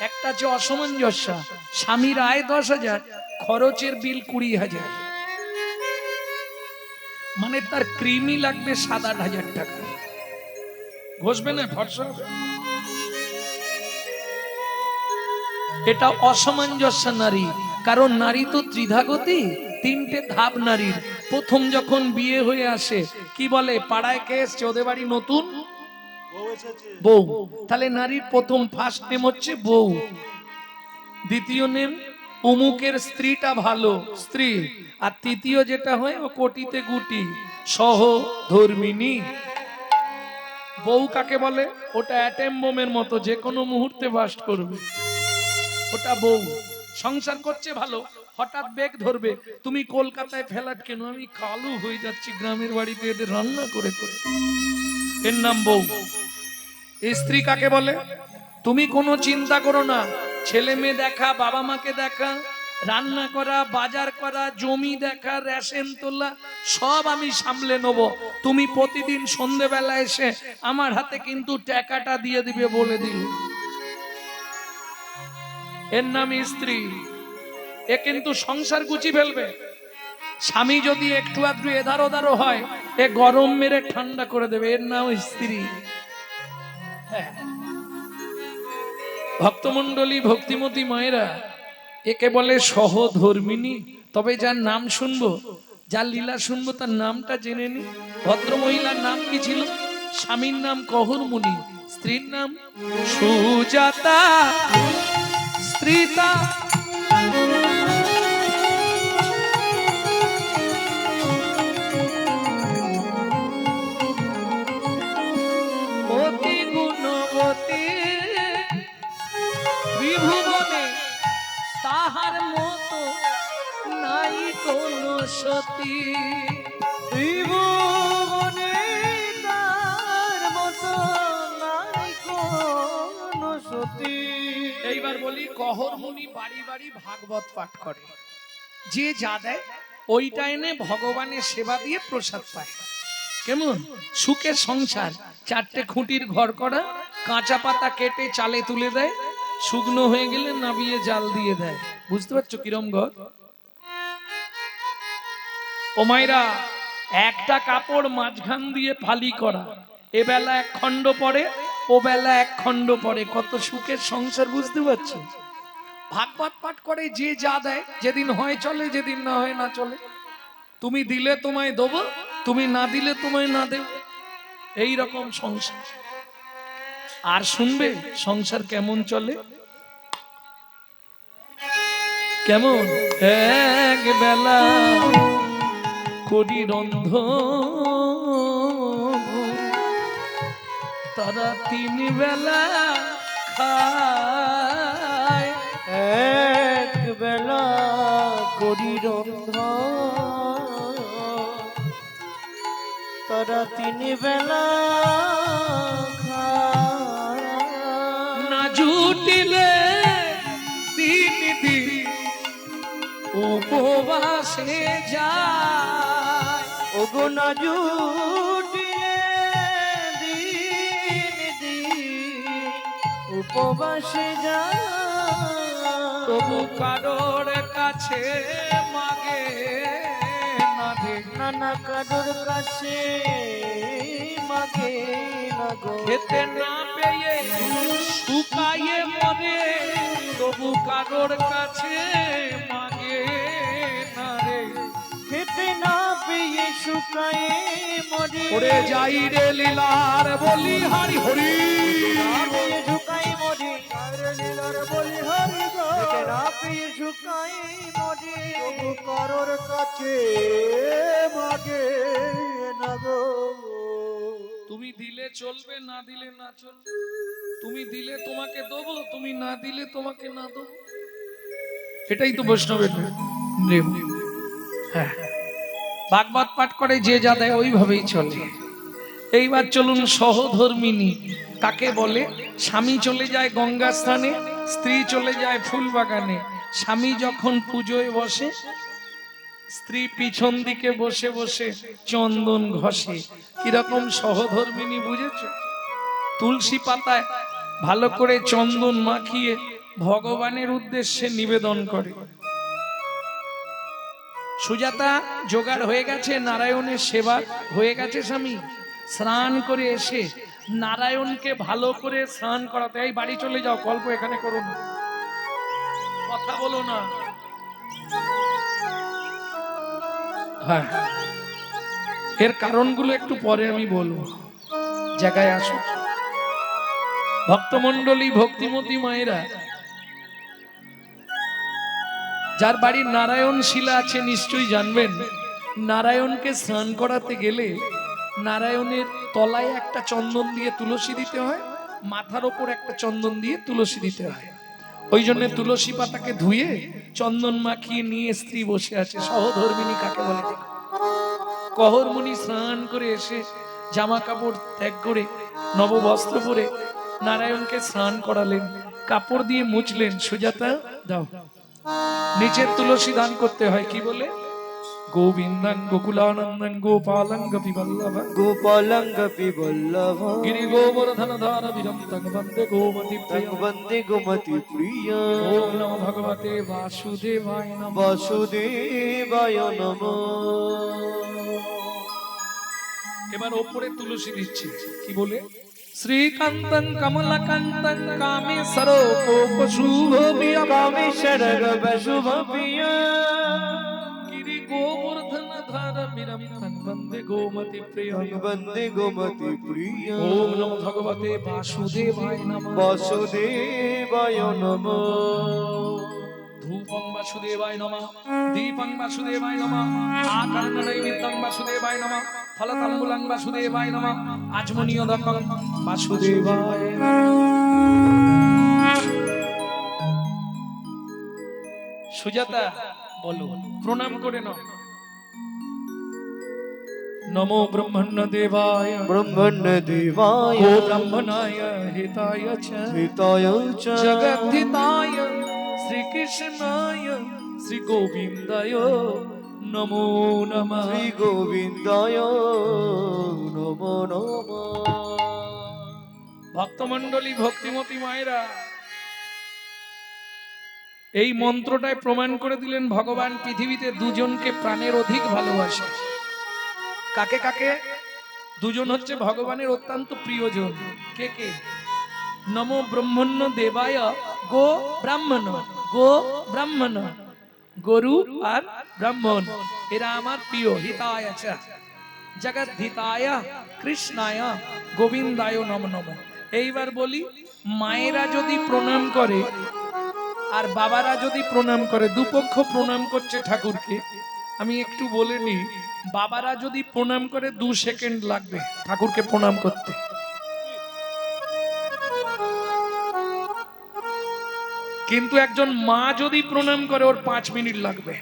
একটা হচ্ছে অসামঞ্জস্য, স্বামীর আয় 10,000, খরচের বিল 20,000। মানে তার কৃমি লাগবে 7-8 টাকা, ঘষবে না ফর্সা। এটা অসামঞ্জস্য নারী। কারণ নারী তো ত্রিধাগতি, 3টে ধাপ নারীর। প্রথম যখন বিয়ে হয়ে আসে কি বলে? পাড়ায় কে এসছে? ওদের বাড়ি নতুন বউ এসেছে। বউ। তাহলে নারীর প্রথম ফার্স্ট নেম হচ্ছে বউ। দ্বিতীয় নেম অমুকের স্ত্রীটা ভালো স্ত্রী। আর তৃতীয় যেটা হয় ও কোটিতে গুটি, সহ ধর্মিনী। বউ কাকে বলে? ওটা অ্যাটম বোমের মতো, যে কোনো মুহূর্তে বাস্ট করবে। ওটা বউ। সংসার করছে ভালো, হঠাৎ বেগ ধরবে, তুমি কলকাতায় ফ্ল্যাট কেন? আমি কালু হয়ে যাচ্ছি গ্রামের বাড়িতে এদের রান্না করে করে। এর নাম বউ। স্ত্রী কাকে বলে? তুমি কোনো চিন্তা করো না, ছেলে মেয়ে দেখা, বাবা মাকে দেখা, রান্না করা, বাজার করা, জমি দেখা, রেশন তোলা, সব আমি সামলে নেব। তুমি প্রতিদিন সন্ধ্যেবেলা এসে আমার হাতে কিন্তু টাকাটা দিয়ে দিবে, বলে দিল। এর নাম স্ত্রী। এ কিন্তু সংসার গুছি ফেলবে। স্বামী যদি একটু আধটু এধার ওধারও হয়, এ গরম মেরে ঠান্ডা করে দেবে। এর নাম স্ত্রী। হ্যাঁ, ভক্তমণ্ডলী, ভক্তিমতী মায়েরা, একে বলে সহধর্মিনী। তবে যার নাম শুনবো, যার লীলা শুনবো, তার নামটা জেনে নি। ভদ্র মহিলার নাম কি ছিল? স্বামীর নাম কহরমুনি, স্ত্রীর নাম সুজাতা। স্ত্রীতা অতি গুণবতী, ত্রিভুবনে তাহার মতো নাই কোন সতী। ত্রিভুবনে তার মতো নাই কোনো সতী। এইবার বলি, কহরমুনি বাড়ি বাড়ি ভাগবত পাঠ করে। যে যা দেয় ওইটা এনে ভগবানের সেবা দিয়ে প্রসাদ পায়। কেমন সুখের সংসার। 4টে খুঁটির ঘর করা, কাঁচা পাতা কেটে চালে তুলে দেয়, শুকনো হয়ে গেলে নাবিয়ে জাল দিয়ে দেয়। বুঝতে পারছো কিরম ঘর? ও মাইরা, একটা কাপড় মাঝখান দিয়ে ফালি করা, এ বেলা এক খণ্ড পরে, ও বেলা এক খণ্ড পরে, কত সুখের সংসার বুঝতে পারছো? ভাগবত পাঠ করে যে যা দেয়, যেদিন হয় চলে, যেদিন না হয় না চলে। তুমি দিলে তোমায় দেবো, তুমি না দিলে তোমায় না দেব, এই রকম সংসার। আর শুনবে সংসার কেমন চলে, কেমন? এক বেলা করি রন্ধন, তারা তিন বেলা খায়। এক বেলা করি রন্ধন, তারা তিন বেলা খায়। না জুটিলে তিন দিন উপবাসে যায়। ওগো না জুটিলে দিন দিন উপবাসে যায়। তবু কারোর কাছে মাগে না দে, নানা কারোর কাছে মাগে না গো। খেতে না পেয়ে শুকায়ে মরে, তবু কারোর কাছে মাগে না রে। খেতে না পেয়ে শুকায়ে মরে। ওরে যাই রে লীলার বলি হারি হরি, না পেয়ে শুকাই মরে। আরে লীলার বলি হরি গো, খেতে না পেয়ে শুকাই মরে। তবু কারোর কাছে মাগে না গো। তুমি দিলে চলবে, না দিলে না চলবে। তুমি দিলে তোমাকে দেবো, তুমি না দিলে তোমাকে না দেবো। এটাই তো বৈষ্ণবের নিয়ম। হ্যাঁ, ভাগবত পাঠ করে যে যা দেয় ওইভাবেই চলে। এইবার চলুন সহধর্মিনী কাকে বলে? স্বামী চলে যায় গঙ্গা স্থানে, স্ত্রী চলে যায় ফুল বাগানে। স্বামী যখন পুজোয় বসে, স্ত্রী পিছন দিকে বসে বসে চন্দন ঘষে। কিরকম সহধর্মিনী বুঝেছো? তুলসী পাতায় ভালো করে চন্দন মাখিয়ে ভগবানের উদ্দেশ্যে নিবেদন করে। সুজাতা জোগাড় হয়ে গেছে, নারায়ণের সেবা হয়ে গেছে। স্বামী স্নান করে এসে নারায়ণকে ভালো করে স্নান করাতে, এই বাড়ি চলে যাও, গল্প এখানে করো না, কথা বলো না। হ্যাঁ, এর কারণগুলো একটু পরে আমি বলবো, জায়গায় আসো। ভক্তমণ্ডলী, ভক্তিমতী মায়েরা, যার বাড়ির নারায়ণ শিলা আছে নিশ্চয়ই জানবেন, নারায়ণকে স্নান করাতে গেলে নারায়ণের তলায় একটা চন্দন দিয়ে তুলসী দিতে হয়, মাথার ওপর একটা চন্দন দিয়ে তুলসী দিতে হয়। ওই জন্য তুলসী পাতাকে ধুয়ে চন্দন মাখিয়ে নিয়ে স্ত্রী বসে আছে। সহধর্মিনী কাকে বলে? কহরমুনি স্নান করে এসে জামা কাপড় ত্যাগ করে নববস্ত্র পরে নারায়ণকে স্নান করালেন, কাপড় দিয়ে মুছলেন। সুজাতা দাও, নিচের তুলসী দান করতে হয় কি বলে? গোবিন্দং গোকুলানন্দং গোপালং গোপীবল্লভং গোপালং গোপীবল্লভ গিরি গোবর্ধন ধার বিরন্তং বন্দে গোমতি প্রিয়ং বন্দে গোমতি প্রিয়। ওম নমো ভগবতে বাসুদেবায় নমঃ। বাসুদেবায় নমঃ। এবার ওপরে তুলসী দিচ্ছে কি বলে? শ্রীকান্তং কমলকান্তং কামেশ্বরো গোপশুভবিয়ং কামেশ্বর শুভপ্রিয় গিরি গোবর্ধন ধার বিরন্তং বন্দে গোমতি প্রিয়ং বন্দে গোমতি প্রিয়। ওম নমো ভগবতে বাসুদেবায় নমঃ। বাসুদেবায় নমঃ। ধূপং বাসুদেবায় নমঃ, দীপং বাসুদেবায় নমঃ, আকারণ নৈবেদ্যং বাসুদেবায় নমঃ, ফলতাম্বুলং বাসুদেবায় নমঃ, আচমনীয়দকং বাসুদেবায় নমঃ। সুজাতা বলো, প্রণাম করে নাও। নমো ব্রহ্মণ্য দেবায় ব্রহ্মণ্য দেবায় ও ব্রহ্মণায় হিতায় চ হিতায় চ জগদ্ধিতায় শ্রীকৃষ্ণায় শ্রী গোবিন্দায় নমো নমঃ। শ্রী গোবিন্দায় নমো নমঃ। ভক্তমণ্ডলী, ভক্তিমতী মায়েরা, এই মন্ত্রটায় প্রমাণ করে দিলেন ভগবান পৃথিবীতে দুজনকে প্রাণের অধিক ভালোবাসে। কাকে কাকে? দুজন হচ্ছে ভগবানের অত্যন্ত প্রিয়জন। কে কে? নমো ব্রহ্মণ্য দেবায় গো ব্রাহ্মণ, গো ব্রাহ্মণ, গরু আর ব্রাহ্মণ, এরা আমার প্রিয়। হিতায় আচ্ছা জগদ্ধিতায় কৃষ্ণায় গোবিন্দায় নম নম। এইবার বলি, মায়েরা যদি প্রণাম করে আর বাবারা যদি প্রণাম করে, দুপক্ষ প্রণাম করছে ঠাকুরকে। আমি একটু বলে নি, বাবারা যদি প্রণাম করে 2 সেকেন্ড লাগবে ঠাকুরকে প্রণাম করতে, কিন্তু একজন মা যদি প্রণাম করে ওর 5 মিনিট লাগবে।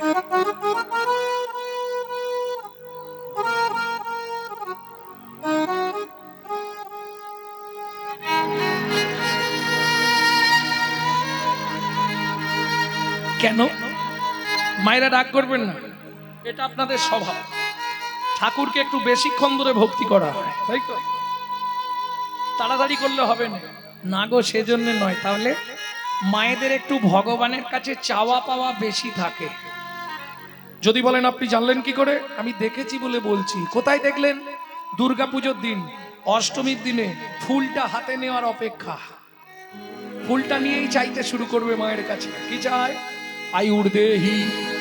কেন? মায়েরা রাগ করবেন না, এটা আপনাদের স্বভাব। ঠাকুরকে একটু বেশিক্ষণ ধরে ভক্তি করা হয়, তাই তো? তাড়াতাড়ি করলে হবে না। না গো, সেজন্য নয়। তাহলে মায়েদের একটু ভগবানের কাছে চাওয়া পাওয়া বেশি থাকে। যদি বলেন আপনি জানলেন কি করে? আমি দেখেছি বলে বলছি। কোথায় দেখলেন? দুর্গাপুজোর দিন, অষ্টমীর দিনে ফুলটা হাতে নেওয়ার অপেক্ষা, ফুলটা নিয়েই চাইতে শুরু করবে মায়ের কাছে। কি চায়? আয়ুর দেহি,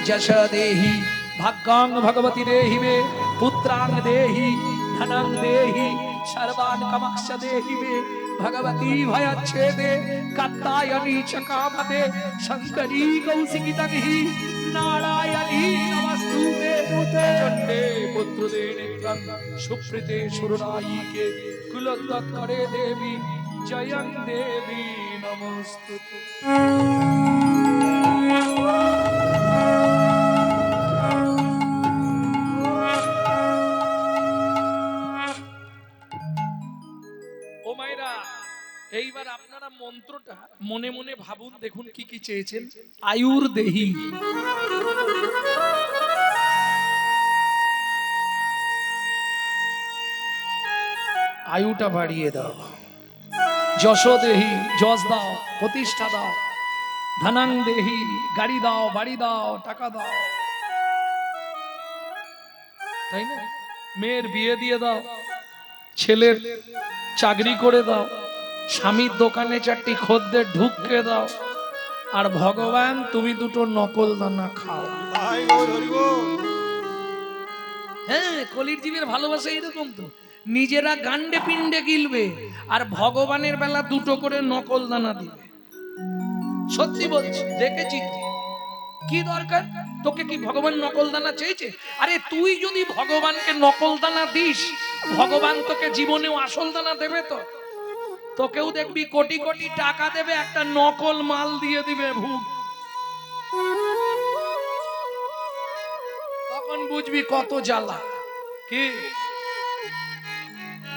যশ দেহি, ভাগ্যাং ভগবতী দেহি মে, পুত্রাং দেহি, ধনং দেহি, সর্বান কামাক্ষ দেহি মে, ভগবতী ভয়চ্ছেদে, কাত্যায়নী চ কামদে, শঙ্করী কৌশিকী তহি, নারায়ণী নমস্তুতে, চণ্ডে পুত্রদে নেত্রং, সুপ্রীতে সুরনায়িকে, কুলোদ্যত করে দেবী, জয়ং দেবী নমস্তুতে। ও মায়েরা, এইবার আপনারা মন্ত্রটা মনে মনে ভাবুন, দেখুন কি কি চেয়েছেন। আয়ুর দেহি, আয়ুটা বাড়িয়ে দাও। যশ দেহি, যশ দাও, প্রতিষ্ঠা দাও। ধনং দেহি, গাড়ি দাও, বাড়ি দাও, টাকা দাও, তাই না? মেয়ের বিয়ে দিয়ে দাও, ছেলের চাকরি করে দাও, স্বামীর দোকানে 4টি খদ্দের ঢুককে দাও, আর ভগবান তুমি 2টো নকল দানা খাও। তাই গো, হরি বল। হ্যাঁ, কলির জীবের ভালোবাসা এরকম তো। নিজেরা গান্ডে পিণ্ডে গিলবে আর ভগবানের বেলা 2টো করে নকল দানা দিবে। সত্যি বলছি, দেখেছি তো। কি দরকার? তোকে কি ভগবান নকল দানা চেয়েছে? আরে তুই যদি ভগবানকে নকল দানা দিস, ভগবান তোকে জীবনেও আসল দানা দেবে। তো তোকেও দেখবি কোটি কোটি টাকা দেবে, একটা নকল মাল দিয়ে দিবে ভূত। তখন বুঝবি কত জ্বালা। কি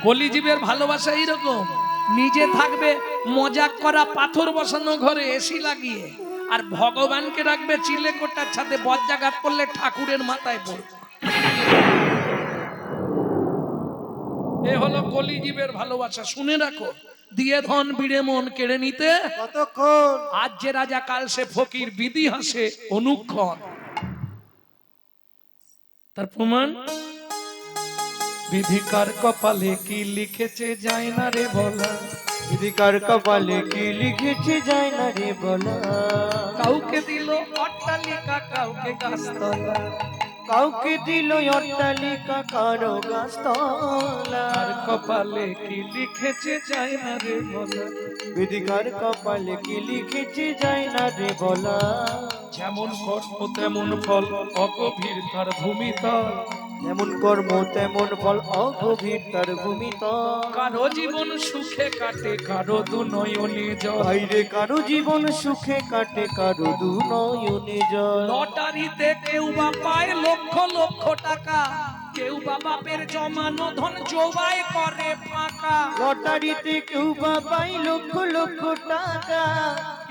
কলিজীবের ভালোবাসা এইরকম। নিজে থাকবে মজাক করা পাথর বসানো ঘরে এসি লাগিয়ে, আর ভগবানকে রাখবে চিলেকোটার ছাদে, বজ্রাঘাত করলে ঠাকুরের মাথায় পড়বে। এ হলো কলিজীবের ভালোবাসা। শুনে রাখো, দিয়ে ধন বিড়ে মন কেড়ে নিতে কতক্ষণ? আজ যে রাজা কাল সে ফকির, বিধি হাসে অনুক্ষণ। তার প্রমাণ, বিধিকার কপালে কি লিখেছে যায় না রে বলা, বিধিকার কপালে কি লিখেছে যায় না রে বলা। কাউকে দিল অট্টালিকা, কাউকে গাছতলা, কাউকে দিল অট্টালিকা, কারো গাছতলা। আর কপালে কি লিখেছে যায় না রে বলা। বিধিকার কপালে কি লিখেছে যায় না রে বলা। যেমন কর্ম তেমন ফল, অগভীর তার ভূমিতল। যেমন কর্ম তেমন ফল, অগভীর তার ভূমিতল। কারো জীবন সুখে কাটে, কারো দু নয়নে জল। বাইরে কারো জীবন সুখে কাটে, কারো দু নয়নে জল। লটারিতে কেউ বা পায় লক্ষ লক্ষ টাকা, কেউ বা বাপের জমানো ধন জোগাই করে ফাঁকা। লটারিতে কেউ বা পায় লক্ষ লক্ষ টাকা,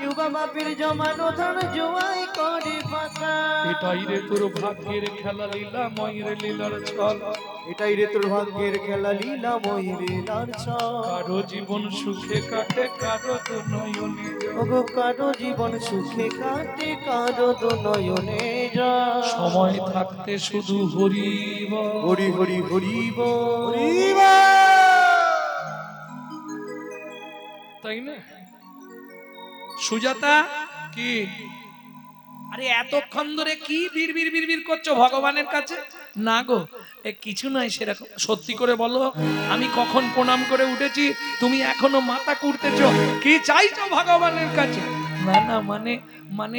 কেউ বা বাপের জমানো ধান জোয়াই করে পাকা। এটাই রে তোর ভাগ্যের খেলা লীলা ময়ের লীলার ছল। এটাই রে তোর ভাগ্যের খেলা লীলা ময়ূরের ছল। কারো জীবন সুখে কাটে কারো তো নয়নে জল। ওগো কারো জীবন সুখে কাটে কারো তো নয়নে জল। সময় থাকতে শুধু হরিব হরি হরি হরিব তাই না? সুজাতা কি আরে এতক্ষণ ধরে কি বিড়বিড় করছো ভগবানের কাছে? না গো কিছু নয় সেরকম। সত্যি করে বলো, আমি কখন প্রণাম করে উঠেছি, তুমি এখনো মাথা কুড়তেছো, কি চাইছো ভগবানের কাছে? না না মানে মানে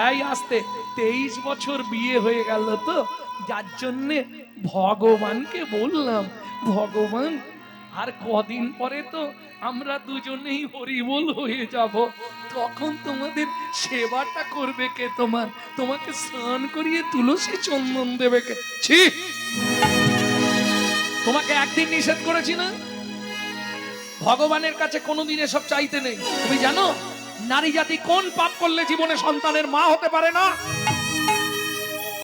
এই আসতে 23 বছর বিয়ে হয়ে গেল তো, যার জন্যে ভগবানকে বললাম, ভগবান আর কদিন পরে তো আমরা দুজনেই হরিবোল হয়ে যাব, তখন তোমাদের সেবাটা করবে কে? তোমাকে স্নান করিয়ে তুলসী চন্দন দেবে কে? ছি, তোমাকে একদিন নিষেধ করেছি না? ভগবানের কাছে কোনোদিন এসব চাইতে নেই। তুমি জানো নারী জাতি কোন পাপ করলে জীবনে সন্তানের মা হতে পারে না?